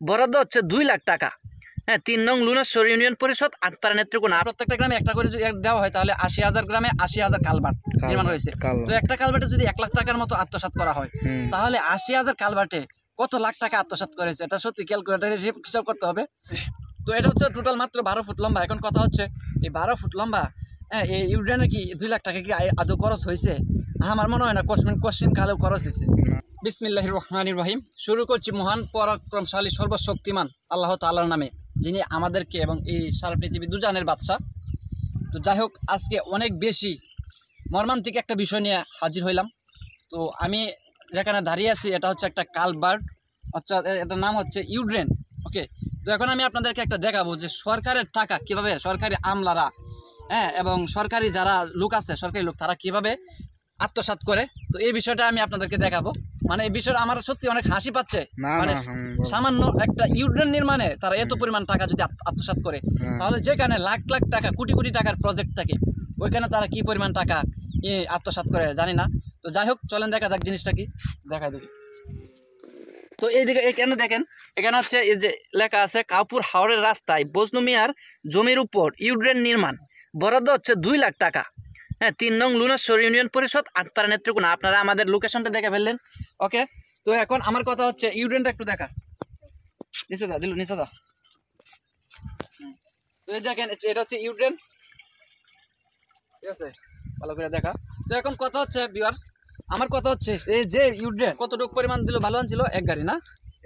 বরাদ্দ হচ্ছে 2 লাখ টাকা। হ্যাঁ, 3 নং লুনেশ্বর ইউনিয়ন পরিষদ আটপাড়া নেত্রকোনা। প্রত্যেকটা গ্রামে একটা করে যদি দেওয়া হয় তাহলে 80,000 গ্রামে 80,000 কালভার্ট নির্মাণ হয়েছে। তো একটা কালভার্টে যদি 1 লাখ টাকার মতো আত্মসাৎ করা হয় তাহলে 80,000 কালভার্টে কত লাখ টাকা আত্মসাৎ করেছে এটা সত্যি ক্যালকুলেটরে হিসাব করতে হবে। তো এটা হচ্ছে টোটাল মাত্র 12 ফুট লম্বা। এখন কথা হচ্ছে এই 12 ফুট লম্বা এই ইউড্রেনে কি 2 লাখ টাকা কি আদৌ খরচ হয়েছে? আমার মনে হয় না, কোশ্চিন কালেও খরচ হয়েছে। বিসমিল্লাহির রহমানির রহিম। শুরু করছি মহান পরাক্রমশালী সর্বশক্তিমান আল্লাহ তাআলার নামে, যিনি আমাদেরকে এবং এই সারা পৃথিবী দুজানের বাদশা। তো যাই হোক, আজকে অনেক বেশি মর্মান্তিক একটা বিষয় নিয়ে হাজির হইলাম। তো আমি যেখানে দাঁড়িয়ে আছি এটা হচ্ছে একটা কালভার্ট, আচ্ছা এটার নাম হচ্ছে ইউড্রেন। ওকে, তো এখন আমি আপনাদেরকে একটা দেখাবো যে সরকারের টাকা কিভাবে সরকারি আমলারা এবং সরকারি যারা লোক আছে, সরকারি লোক, তারা কিভাবে আত্মসাৎ করে। তো এই বিষয়টা আমি আপনাদেরকে দেখাবো। মানে এই বিষয়টা আমার সত্যি অনেক হাসি পাচ্ছে। মানে সামান্য একটা ইউড্রেন নির্মাণে তারা এত পরিমাণ টাকা যদি আত্মসাৎ করে, তাহলে যেখানে লাখ লাখ টাকা কোটি কোটি টাকার প্রজেক্ট থাকে ওইখানে তারা কি পরিমাণ টাকা আত্মসাৎ করে জানি না। তো যাই হোক, চলেন দেখা যাক জিনিসটা কি, দেখাই দেখি। তো এইদিকে এখানে দেখেন, এখানে হচ্ছে এই যে লেখা আছে কাপুর হাওড়ের রাস্তায় বজনু মিয়ার জমির উপর ইউড্রেন নির্মাণ, বরাদ্দ হচ্ছে 2 লাখ টাকা। হ্যাঁ, 3 নং লুনেশ্বর ইউনিয়ন পরিষদ আটপাড়া নেত্রকোনা। আপনারা আমাদের লোকেশনটা দেখে ফেললেন। ওকে, তো এখন আমার কথা হচ্ছে ইউড্রেনটা একটু দেখা, নিচে দা দিলু, নিচে দা। তো এই দেখেন, এটা হচ্ছে ইউড্রেন, ঠিক আছে, ভালো করে দেখা। তো এখন কথা হচ্ছে ভিউয়ার্স, আমার কথা হচ্ছে এই যে ইউড্রেন কতটুকু পরিমাণ দিল, ভালো আনছিল? 1 গাড়ি না,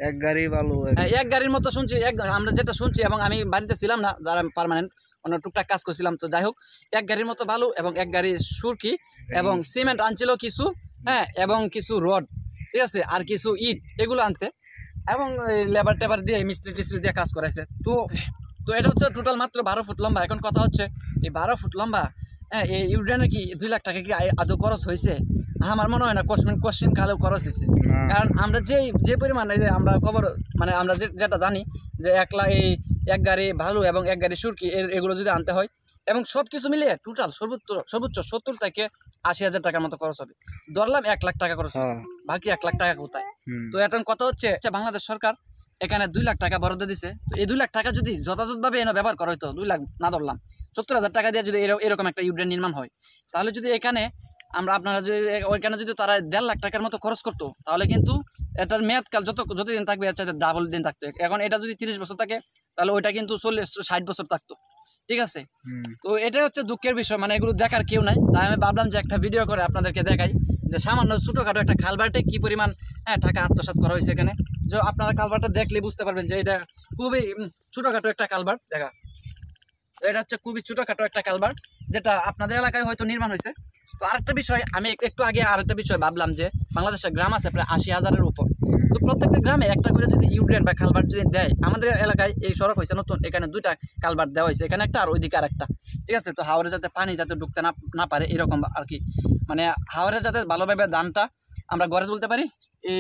1 গাড়ি বালু, 1 গাড়ির মতো শুনছি, আমরা যেটা শুনছি, এবং আমি বাড়িতে ছিলাম না, যারা পার্মানেন্ট অন্য টুকটাক কাজ করছিলাম। তো যাই হোক, 1 গাড়ির মতো বালু এবং 1 গাড়ি সুরকি এবং সিমেন্ট আনছিল কিছু, এবং কিছু রড, ঠিক আছে, আর কিছু ইট, এগুলো আনছে, এবং লেবার টেবার দিয়ে মিস্ত্রি টিস্ত্রি দিয়ে কাজ করাইছে। তো এটা হচ্ছে টোটাল মাত্র 12 ফুট লম্বা। এখন কথা হচ্ছে এই 12 ফুট লম্বা এই ইউড্রেনে কি 2 লাখ টাকা কি আদৌ খরচ হয়েছে? আমার মনে হয় না, কোশ্চিন কালেও খরচ হয়েছে। কারণ আমরা যে পরিমাণে আমরা খবর, মানে আমরা যেটা জানি যে 1 গাড়ি ভালু এবং 1 গাড়ি সুরকি এগুলো যদি আনতে হয় এবং সব কিছু মিলিয়ে টোটাল সর্বোচ্চ 70 থেকে 80,000 টাকার মতো খরচ হবে। ধরলাম 1 লাখ টাকা খরচ, বাকি 1 লাখ টাকা কোথায়? তো এখন কথা হচ্ছে বাংলাদেশ সরকার এখানে 2 লাখ টাকা বরাদ্দ দিছে। তো এই 2 লাখ টাকা যদি যথাযথভাবে এনে ব্যবহার করা হইতো, 2 লাখ না ধরলাম 70,000 টাকা দিয়ে যদি এরকম একটা ইউড্রেন নির্মাণ হয়, তাহলে যদি এখানে আপনারা যদি ওইখানে যদি তারা 1.5 লাখ টাকার মতো খরচ করতো, তাহলে কিন্তু এটার মেয়াদকাল যতদিন থাকবে এর চাইতে ডাবল দিন থাকতো। এখন এটা যদি 30 বছর থাকে তাহলে ওইটা কিন্তু 40-60 বছর থাকতো, ঠিক আছে। তো এটাই হচ্ছে দুঃখের বিষয়, মানে এগুলো দেখার কেউ নাই। তাই আমি ভাবলাম যে একটা ভিডিও করে আপনাদেরকে দেখাই যে সামান্য ছোটোখাটো একটা কালভার্টে কি পরিমাণ টাকা আত্মসাৎ করা হয়েছে এখানে। যে আপনারা কালভার্টটা দেখলে বুঝতে পারবেন যে এটা খুবই ছোটোখাটো একটা কালভার্ট। দেখা, এটা হচ্ছে খুবই ছোটোখাটো একটা কালভার্ট, যেটা আপনাদের এলাকায় হয়তো নির্মাণ হয়েছে। তো আরেকটা বিষয়, আমি একটু আগে আরেকটা বিষয় ভাবলাম যে বাংলাদেশের গ্রাম আছে প্রায় 80,000-এর উপর। তো প্রত্যেকটা গ্রামে একটা করে যদি ইউড্রেন বা কালভার্ট যদি দেয়, আমাদের এলাকায় এই সড়ক হয়েছে নতুন, এখানে 2টা কালভার্ট দেওয়া হয়েছে, এখানে একটা আর ওইদিকে আরেকটা, ঠিক আছে। তো হাওড়ে যাতে পানি যাতে ঢুকতে না পারে এরকম আর কি, মানে হাওড়ে যাতে ভালোভাবে ধানটা আমরা গড়ে তুলতে পারি, এই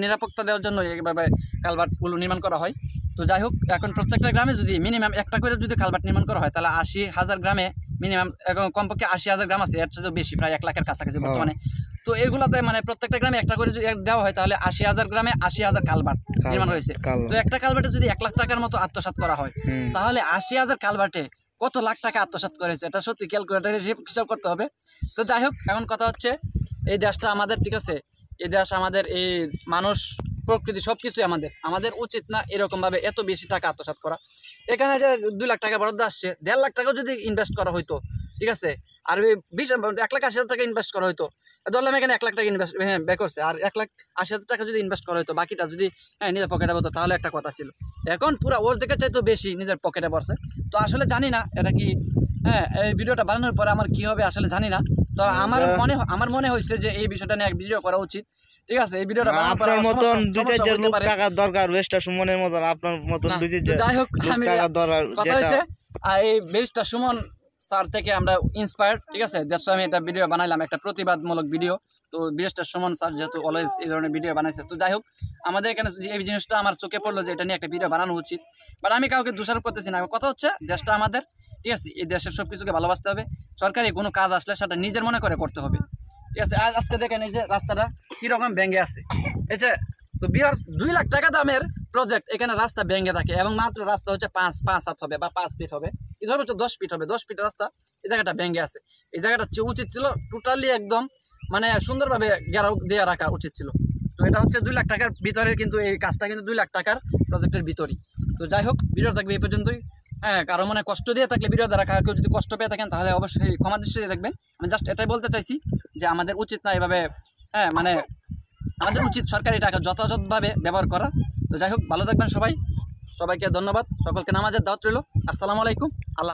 নিরাপত্তা দেওয়ার জন্য এইভাবে কালভার্টগুলো নির্মাণ করা হয়। তো যাই হোক, এখন প্রত্যেকটা গ্রামে যদি মিনিমাম একটা করে যদি কালভার্ট নির্মাণ করা হয় তাহলে 80,000 গ্রামে মিনিমাম, এখন কমপক্ষে 80,000 গ্রাম আছে, এর চেয়ে বেশি, প্রায় 1 লাখের কাছাকাছি বর্তমানে। তো এগুলাতে মানে প্রত্যেকটা গ্রামে একটা করে যদি দেওয়া হয় তাহলে 80,000 গ্রামে 80,000 কালভার্ট নির্মাণ হয়েছে। তো একটা কালভার্টে যদি 1 লাখ টাকার মতো আত্মসাৎ করা হয় তাহলে 80,000 কালভার্টে কত লাখ টাকা আত্মসাৎ করেছে এটা সত্যি ক্যালকুলেটরে হিসাব করতে হবে। তো যাই হোক, এখন কথা হচ্ছে এই দেশটা আমাদের, ঠিক আছে, এই দেশ আমাদের, এই মানুষ প্রকৃতি সব কিছুই আমাদের উচিত না এরকমভাবে এত বেশি টাকা আত্মসাৎ করা। এখানে যে 2 লাখ টাকা বরাদ্দ আসছে, 1.5 লাখ টাকাও যদি ইনভেস্ট করা হইতো, ঠিক আছে, আর 1,80,000 টাকা ইনভেস্ট করা হইতো, ধরলাম এখানে 1 লাখ টাকা ইনভেস্ট ব্যয় করছে, আর 1,80,000 টাকা যদি ইনভেস্ট করা হইতো, বাকিটা যদি নিজের পকেটে পড়তো তাহলে একটা কথা ছিল। এখন পুরো ওর দিকে চাইতো বেশি নিজের পকেটে পড়ছে। তো আসলে জানি না এটা কি, এই ভিডিওটা বানানোর পরে আমার কি হবে আসলে জানি না। তো আমার মনে হয়েছে যে এই বিষয়টা নিয়ে এক ভিডিও করা উচিত, ঠিক আছে। এই ভিডিওটা আপনার মতন 2-4 লোক টাকা দরকার, ওয়েস্টার সুমনের মতন আপনার মতন 2-4 যাই হোক, আমি কথা হয়েছে এই ব্যারিস্টার সুমন স্যার থেকে আমরা ইন্সপায়ার্ড, ঠিক আছে। দ্যাটস আমি একটা ভিডিও বানাইলাম, একটা প্রতিবাদমূলক ভিডিও। তো ব্যারিস্টার সুমন স্যার যেহেতু অলওয়েজ এই ধরনের ভিডিও বানাইছে, তো যাই হোক, আমাদের এখানে এই জিনিসটা আমার চোখে পড়লো যে এটা নিয়ে একটা ভিডিও বানানো উচিত। বাট আমি কাউকে দোষারোপ করতেছি না, কথা হচ্ছে দেশটা আমাদের, ঠিক আছে। এই দেশের সব কিছুকে ভালোবাসতে হবে, সরকারি কোনো কাজ আসলে সেটা নিজের মনে করে করতে হবে, ঠিক আছে। আজকে দেখেন এই যে রাস্তাটা কীরকম ভেঙে আছে, এই যে। তো 2 লাখ টাকা দামের প্রজেক্ট এখানে রাস্তা ভেঙে থাকে এবং মাত্র রাস্তা হচ্ছে 5 হাত হবে বা 5 ফিট হবে, এই ধরো 10 ফিট হবে, 10 ফিটের রাস্তা এই জায়গাটা ভেঙে আছে। এই জায়গাটা উচিত ছিল টোটালি একদম মানে সুন্দরভাবে ঘেরাও দিয়ে রাখা উচিত ছিল। তো এটা হচ্ছে 2 লাখ টাকার ভিতরে, কিন্তু এই কাজটা কিন্তু 2 লাখ টাকার প্রজেক্টের ভিতরেই। তো যাই হোক, ভিডিও থাকবে এই পর্যন্তই। হ্যাঁ, কারো মনে কষ্ট দিয়ে থাকলে ভিডিও দ্বারা কেউ যদি কষ্ট পেয়ে থাকেন তাহলে অবশ্যই ক্ষমা দৃষ্টিতে দেখবেন। আমি জাস্ট এটাই বলতে চাইছি যে আমাদের উচিত না এভাবে, হ্যাঁ মানে আমাদের উচিত সরকারি টাকা যথাযথভাবে ব্যবহার করা। তো যাই হোক, ভালো থাকবেন সবাই, সবাইকে ধন্যবাদ, সকলকে নামাজের দাওয়াত রইল। আসসালামু আলাইকুম। আল্লাহ।